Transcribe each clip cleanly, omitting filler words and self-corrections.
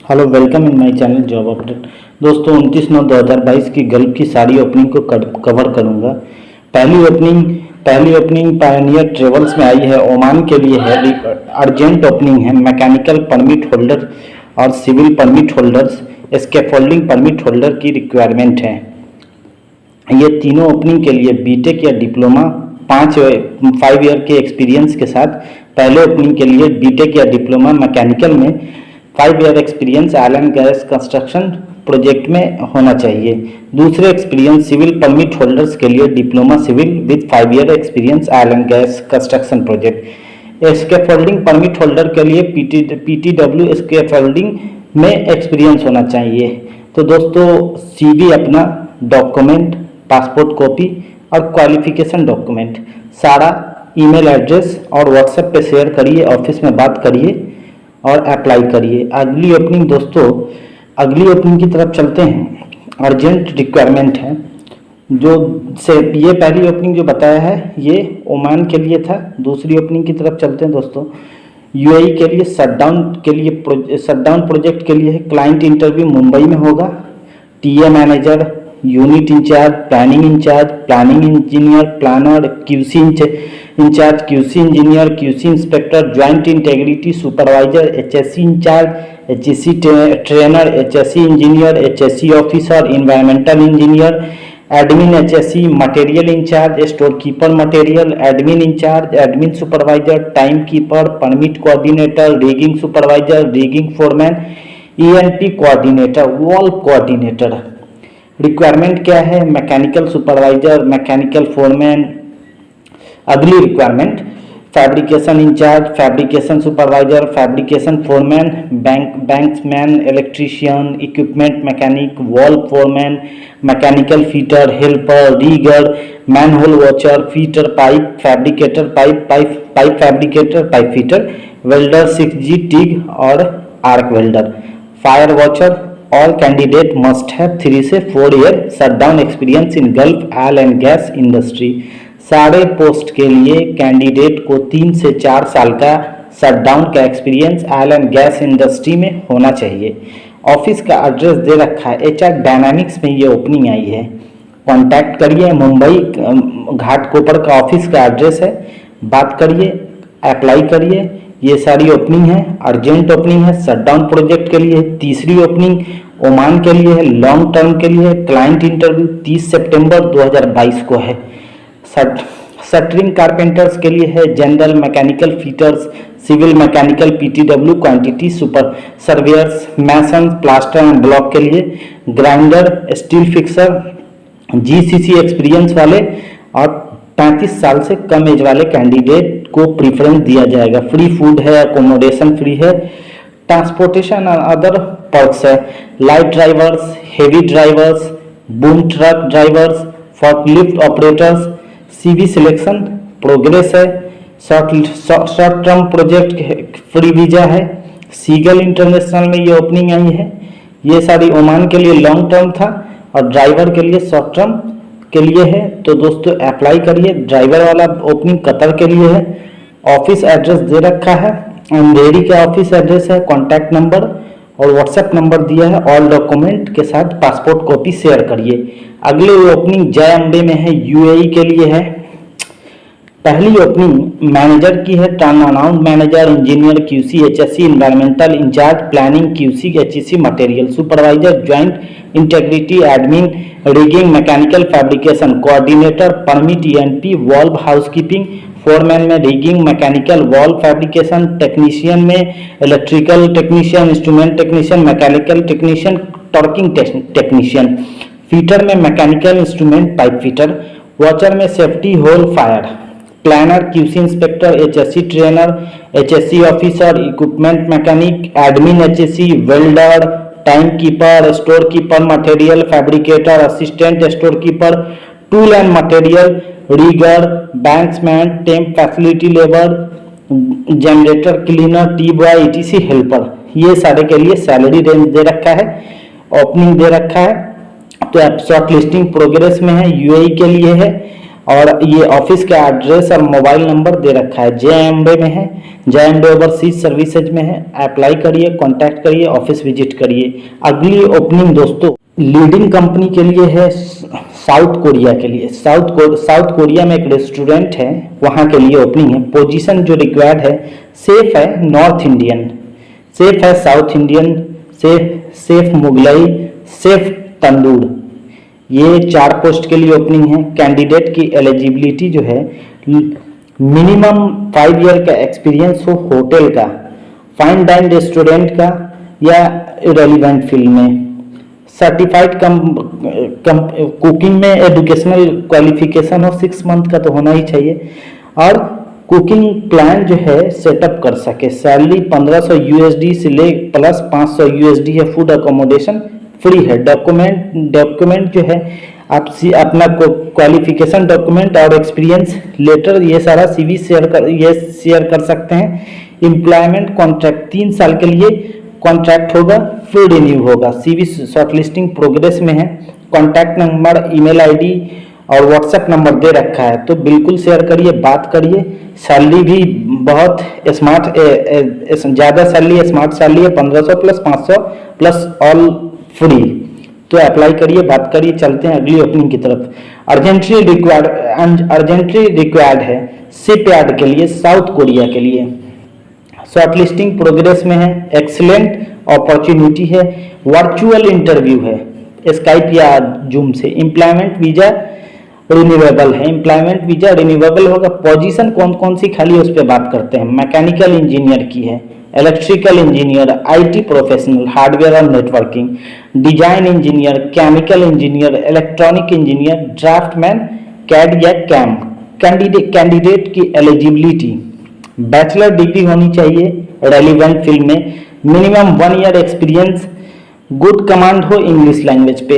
Hello, welcome in my channel job update. दोस्तों 29/9/2022 की gulf की सारी ओपनिंग को कवर करूंगा। पहली ओपनिंग पायनियर ट्रेवल्स में आई है, ओमान के लिए है। अर्जेंट ओपनिंग है। मैकेनिकल परमिट होल्डर और civil permit holders, scaffolding permit holder की रिक्वायरमेंट है। ये तीनों ओपनिंग के लिए बीटेक या डिप्लोमा 5 ईयर के एक्सपीरियंस के साथ, पहले ओपनिंग के लिए बीटेक या डिप्लोमा मैकेनिकल में 5 year experience oil and gas construction project में होना चाहिए। दूसरे एक्सपीरियंस सिविल परमिट होल्डर्स के लिए diploma civil with 5 year experience oil and gas construction project. Scaffolding permit holder के लिए पीटीडब्ल्यू स्कैफोल्डिंग में एक्सपीरियंस होना चाहिए। तो दोस्तों सीवी अपना डॉक्यूमेंट, पासपोर्ट कॉपी और क्वालिफिकेशन डॉक्यूमेंट सारा ईमेल एड्रेस और व्हाट्सएप पे शेयर करिए, ऑफिस में बात करिए और अप्लाई करिए। अगली ओपनिंग की तरफ चलते हैं। अर्जेंट रिक्वायरमेंट है ये पहली ओपनिंग जो बताया है ये ओमान के लिए था। दूसरी ओपनिंग की तरफ चलते हैं दोस्तों। यूएई के लिए शटडाउन प्रोजेक्ट के लिए है। क्लाइंट इंटरव्यू मुंबई में होगा। TA manager, unit incharge, planning incharge, planning engineer, planner, QC incharge, QC engineer, QC inspector, joint integrity supervisor, HSC incharge, HSC trainer, HSC engineer, HSC officer, environmental engineer, admin HSC, material incharge, store keeper material, admin incharge, admin supervisor, time keeper, permit coordinator, rigging supervisor, rigging foreman, ENP coordinator, wall coordinator. Requirement क्या है? Mechanical supervisor, mechanical foreman. अगली requirement fabrication incharge, fabrication supervisor, fabrication foreman, बैंक्समैन, electrician, equipment mechanic, wall foreman, mechanical fitter, helper, rigger, manhole watcher, fitter pipe, fabricator pipe fabricator, pipe fitter, welder, 6G TIG और arc welder, fire watcher. All candidate must have 3 से 4 year shutdown experience in Gulf oil and gas industry. सारे post के लिए candidate को 3 से 4 साल का shutdown का experience oil and gas industry में होना चाहिए। ऑफिस का एड्रेस दे रखा है, HR डायनामिक्स में ये ओपनिंग आई है। कॉन्टैक्ट करिए, मुंबई घाटकोपर का ऑफिस का एड्रेस है। बात करिए, अप्लाई करिए। ये सारी ओपनिंग है। अर्जेंट ओपनिंग है, शटडाउन प्रोजेक्ट के लिए। तीसरी ओपनिंग ओमान के लिए है, लॉन्ग टर्म के लिए। क्लाइंट इंटरव्यू 30 सितंबर 2022 को है। शटरिंग कारपेंटर्स के लिए है, general mechanical fitters, civil mechanical PTW quantity super surveyors, mason, plaster and block के लिए, grinder, steel fixer, GCC experience वाले और 35 साल से कम एज वाले कैंडिडेट को प्रीफरेंस दिया जाएगा। फ्री फूड है, अकोमोडेशन फ्री है, ट्रांसपोर्टेशन और अदर पर्क्स है। Light drivers, heavy drivers, boom truck drivers, forklift operators. CV selection progress है। Short term project free visa है। सीगल इंटरनेशनल में ये ओपनिंग आई है। ये सारी ओमान के लिए लॉन्ग टर्म था और ड्राइवर के लिए शॉर्ट टर्म के लिए है। तो दोस्तों अप्लाई करिए। ड्राइवर वाला ओपनिंग कतर के लिए है। ऑफिस एड्रेस दे रखा है, अंधेरी का ऑफिस एड्रेस है। कॉन्टैक्ट नंबर और व्हाट्सएप नंबर दिया है। ऑल डॉक्यूमेंट के साथ पासपोर्ट कॉपी शेयर करिए। अगली ओपनिंग जय अम्बे में है, यूएई के लिए है। पहली ओपनिंग मैनेजर की है, turnaround manager, engineer, QC, HSC, environmental incharge, planning, QC, HEC, material supervisor, joint integrity, admin, rigging, mechanical fabrication coordinator, permit, ENP, valve housekeeping, foreman में rigging, mechanical valve fabrication, technician में electrical technician, instrument technician, mechanical technician, torquing technician, fitter में mechanical instrument pipe fitter, watcher में safety hole fire, planner, QC inspector, HSC trainer, HSC officer, equipment mechanic, admin HSC, welder, time keeper, store keeper material, fabricator, assistant store keeper, tool and material, rigger, बैंक्समैन, temp facility labour, generator cleaner, T boy, etc helper. ये सारे के लिए salary range दे रखा है, opening दे रखा है। तो short listing progress में है, यूएई के लिए है। और ये ऑफिस का एड्रेस और मोबाइल नंबर दे रखा है, JMB में है, JMB ओवरसीज सर्विसेज में है। अप्लाई करिए, कांटेक्ट करिए, ऑफिस विजिट करिए। अगली ओपनिंग दोस्तों लीडिंग कंपनी के लिए है, साउथ कोरिया के लिए। साउथ कोरिया में एक रेस्टोरेंट है, वहाँ के लिए ओपनिंग है। पोजीशन जो रिक्वायर्ड है सेफ है, नॉर्थ इंडियन, सेफ है south Indian, chef Mughlai, chef tandoor. ये 4 पोस्ट के लिए ओपनिंग है। कैंडिडेट की एलिजिबिलिटी जो है मिनिमम 5 ईयर का एक्सपीरियंस हो होटल का, फाइन डाइन रेस्टोरेंट का या रेलिवेंट फील्ड में, सर्टिफाइड कुकिंग में एजुकेशनल क्वालिफिकेशन हो 6 मंथ का तो होना ही चाहिए, और कुकिंग प्लान जो है सेटअप कर सके। सैलरी 1500 USD से ले प्लस 500 USD है। फूड अकोमोडेशन फ्री है। डॉक्यूमेंट जो है आप अपना क्वालिफिकेशन डॉक्यूमेंट और एक्सपीरियंस लेटर ये सारा CV शेयर कर सकते हैं। एम्प्लॉयमेंट कॉन्ट्रैक्ट 3 साल के लिए कॉन्ट्रैक्ट होगा, फिर रिन्यू होगा। CV शॉर्टलिस्टिंग प्रोग्रेस में है। कॉन्टैक्ट नंबर, ईमेल ID और व्हाट्सएप नंबर दे रखा है, तो बिल्कुल शेयर करिए, बात करिए। सैलरी भी बहुत स्मार्ट, ज़्यादा सैलरी है, स्मार्ट सैलरी है, 1500 प्लस 500 प्लस ऑल फ्री। तो अप्लाई करिए, बात करिए। चलते हैं अगली ओपनिंग की तरफ। अर्जेंटली रिक्वायर्ड है शिप यार्ड के लिए, साउथ कोरिया के लिए। शॉर्टलिस्टिंग प्रोग्रेस में है। एक्सीलेंट अपॉर्चुनिटी है। वर्चुअल इंटरव्यू है, स्काइप या जूम से। एम्प्लॉयमेंट वीजा रिन्यूएबल है, एम्प्लॉयमेंट वीजा रिन्यूएबल होगा। पोजीशन कौन कौन सी खाली है उस पर बात करते हैं। मैकेनिकल इंजीनियर की है, electrical engineer, IT professional, hardware और networking, design engineer, chemical engineer, electronic engineer, draftman, CAD या कैम। कैंडिडेट की एलिजिबिलिटी बैचलर डिग्री होनी चाहिए रेलिवेंट फील्ड में, minimum 1 year experience, good command हो इंग्लिश लैंग्वेज पे,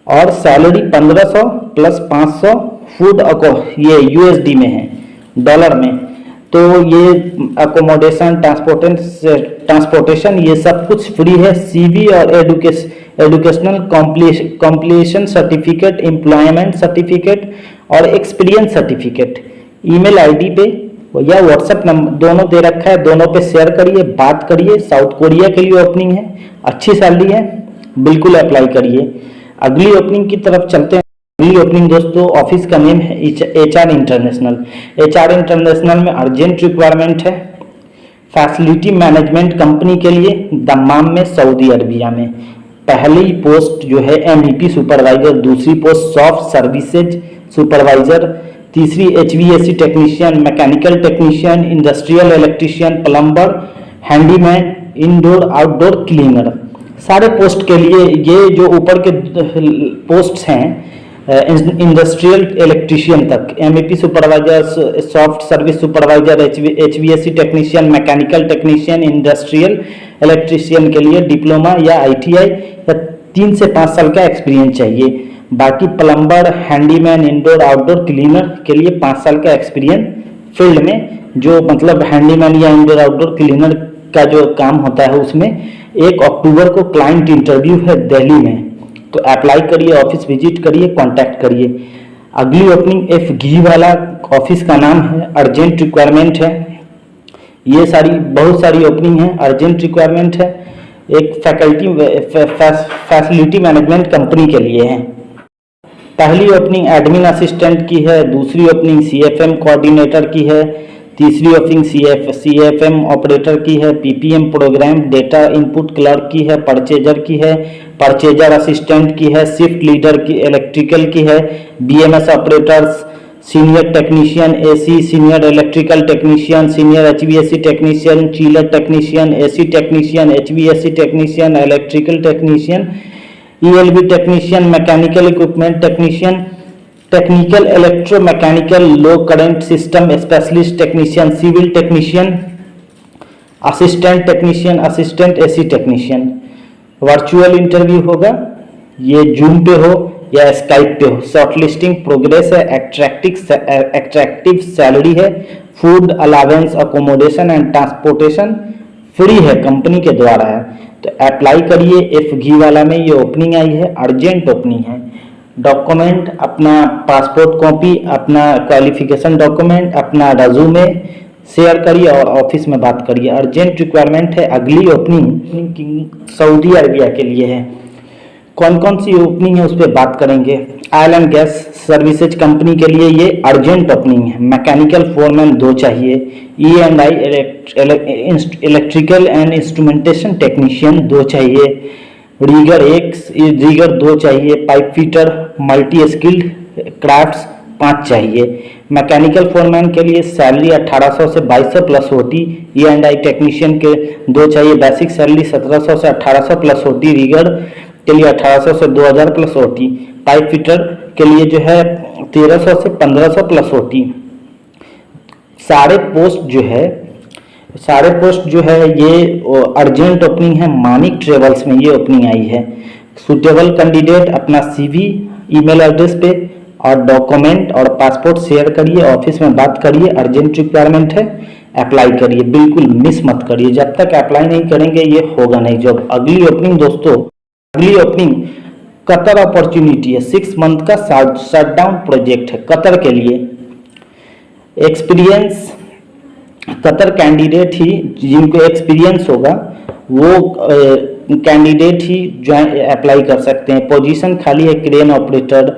और सैलरी 1500 प्लस 500 फूड ये USD में है, डॉलर में। तो ये अकोमोडेशन, ट्रांसपोर्टेशन ये सब कुछ फ्री है। CV और educational completion certificate, employment certificate और एक्सपीरियंस सर्टिफिकेट ईमेल ID पे या व्हाट्सएप नंबर दोनों दे रखा है, दोनों पे शेयर करिए, बात करिए। साउथ कोरिया के लिए ओपनिंग है, अच्छी सैलरी है, बिल्कुल अप्लाई करिए। अगली ओपनिंग की तरफ चलते हैं। अगली ओपनिंग दोस्तों ऑफिस का नेम है HR इंटरनेशनल। HR इंटरनेशनल में अर्जेंट रिक्वायरमेंट है। फैसिलिटी मैनेजमेंट कंपनी के लिए दम्माम में, सऊदी अरबिया में। पहली पोस्ट जो है MEP सुपरवाइजर, दूसरी पोस्ट सॉफ्ट सर्विसेज सुपरवाइजर, तीसरी HVAC technician, mechanical technician, industrial electrician, plumber, handyman, indoor outdoor cleaner. सारे पोस्ट के लिए ये जो ऊपर के पोस्ट्स हैं इंडस्ट्रियल इलेक्ट्रीशियन तक, MEP supervisor, soft service supervisor, HVAC technician, mechanical technician, industrial electrician के लिए डिप्लोमा या ITI या 3 से 5 साल का एक्सपीरियंस चाहिए। बाकी plumber, handyman, indoor outdoor cleaner के लिए 5 साल का एक्सपीरियंस फील्ड में, जो मतलब हैंडीमैन या इंडोर आउटडोर क्लीनर का जो काम होता है उसमें। 1 अक्टूबर को क्लाइंट इंटरव्यू है दिल्ली में, तो अप्लाई करिए, ऑफिस विजिट करिए, कांटेक्ट करिए। अगली ओपनिंग FG वाला ऑफिस का नाम है, अर्जेंट रिक्वायरमेंट है। ये बहुत सारी ओपनिंग है, अर्जेंट रिक्वायरमेंट है। एक फैसिलिटी मैनेजमेंट कंपनी के लिए है। पहली ओपनिंग एडमिन असिस्टेंट की है, दूसरी ओपनिंग CFM कोऑर्डिनेटर की है, तीसरी ओपनिंग CFM ऑपरेटर की है, PPM program data input clerk की है, परचेजर की है, परचेजर असिस्टेंट की है, शिफ्ट लीडर की इलेक्ट्रिकल की है, BMS operators, senior technician AC, senior electrical technician, senior HVAC technician, chiller technician, AC technician, HVAC technician, electrical technician, ELB technician, mechanical equipment technician, technical electromechanical low current system specialist technician, civil technician, assistant technician, assistant AC technician. Virtual interview होगा, ये Zoom पे हो या Skype पे हो। Shortlisting progress है, attractive salary है, food allowance, accommodation and transportation free है, कंपनी के द्वारा है। तो अप्लाई करिए। FG वाला में ये ओपनिंग आई है, अर्जेंट ओपनिंग है। डॉक्यूमेंट, अपना पासपोर्ट कॉपी, अपना क्वालिफिकेशन डॉक्यूमेंट, अपना रेज्यूमे शेयर करिए और ऑफिस में बात करिए। अर्जेंट रिक्वायरमेंट है। अगली ओपनिंग सऊदी अरबिया के लिए है। कौन कौन सी ओपनिंग है उस पर बात करेंगे। Oil and gas services company के लिए ये अर्जेंट ओपनिंग है। मैकेनिकल फोरमैन 2 चाहिए। E&I electrical and instrumentation technician 2 चाहिए। रीगर 2 चाहिए। Pipe fitter multi skilled crafts 5 चाहिए। मैकेनिकल फोरमैन के लिए सैलरी 1800 से 2200 प्लस होती। E&I टेक्नीशियन के 2 चाहिए। बेसिक सैलरी 1700 से 1800 प्लस होती। रीगर के लिए 1800 से 2000 प्लस होती। पाइप फिटर के लिए जो है 1300 से 1500 प्लस होती। सारे पोस्ट जो है ये अर्जेंट ओपनिंग है। मानिक ट्रेवल्स में ये ओपनिंग आई है। सुटेबल कैंडिडेट अपना CV ईमेल एड्रेस पे और डॉक्यूमेंट और पासपोर्ट शेयर करिए, ऑफिस में बात करिए। अर्जेंट रिक्वायरमेंट है, अप्लाई करिए, बिल्कुल मिस मत करिए। जब तक अप्लाई नहीं करेंगे ये होगा नहीं जॉब। अगली ओपनिंग दोस्तों, अगली ओपनिंग कतर अपॉर्चुनिटी है। 6 मंथ का शटडाउन प्रोजेक्ट है कतर के लिए। एक्सपीरियंस कतर कैंडिडेट ही जिनको एक्सपीरियंस होगा वो कैंडिडेट ही अप्लाई कर सकते हैं। पोजीशन खाली है क्रेन ऑपरेटर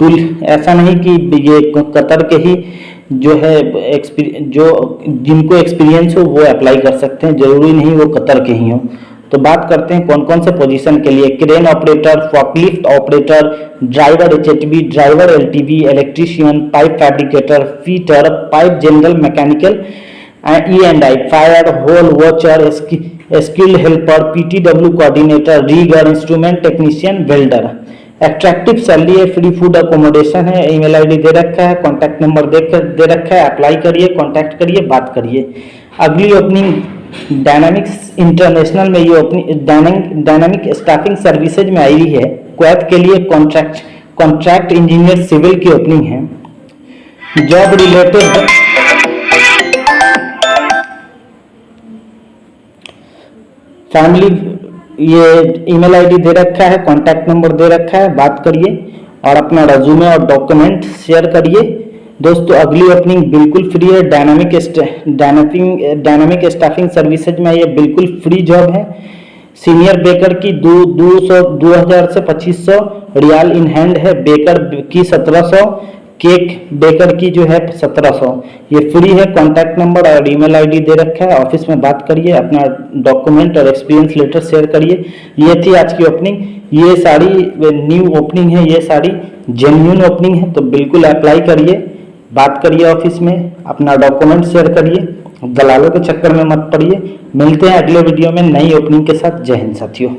टूल। ऐसा नहीं कि ये कतर के ही जो है जिनको एक्सपीरियंस हो वो अप्लाई कर सकते हैं, जरूरी नहीं वो कतर के ही हो। तो बात करते हैं कौन कौन से पोजीशन के लिए। Crane operator, forklift operator, driver HHV, driver LTV, electrician, pipe fabricator, fitter, pipe general mechanical, E&I, fire hole watcher, skill helper, PTW coordinator, rigger, instrument technician, welder. Attractive salary है, फ्री फूड अकोमोडेशन है। Email ID दे रखा है, contact number दे रखा है। Apply करिए, contact करिए, बात करिए। अगली ओपनिंग डायनामिक्स इंटरनेशनल में ये ओपनिंग डायनामिक स्टाफिंग सर्विसेज में आई है। क्वैत के लिए कॉन्ट्रैक्ट इंजीनियर सिविल की ओपनिंग है। जॉब रिलेटेड फैमिली ये ईमेल ID दे रखा है, कॉन्टैक्ट नंबर दे रखा है, बात करिए और अपना रेज्यूमे और डॉक्यूमेंट शेयर करिए। दोस्तों अगली ओपनिंग बिल्कुल फ्री है। डायनामिक स्टाफिंग सर्विसेज में ये बिल्कुल फ्री जॉब है। सीनियर बेकर की 2000 से 2500 रियाल इन हैंड है। बेकर की 1700, केक बेकर की जो है 1700। ये फ्री है। कॉन्टैक्ट नंबर और ईमेल ID दे रखा है। ऑफिस में बात करिए, अपना डॉक्यूमेंट और एक्सपीरियंस लेटर शेयर करिए। ये थी आज की ओपनिंग। ये सारी न्यू ओपनिंग है, ये सारी जेन्युइन ओपनिंग है। तो बिल्कुल अप्लाई करिए, बात करिए ऑफिस में, अपना डॉक्यूमेंट शेयर करिए, दलालों के चक्कर में मत पड़िए। मिलते हैं अगले वीडियो में नई ओपनिंग के साथ। जय हिंद साथियों।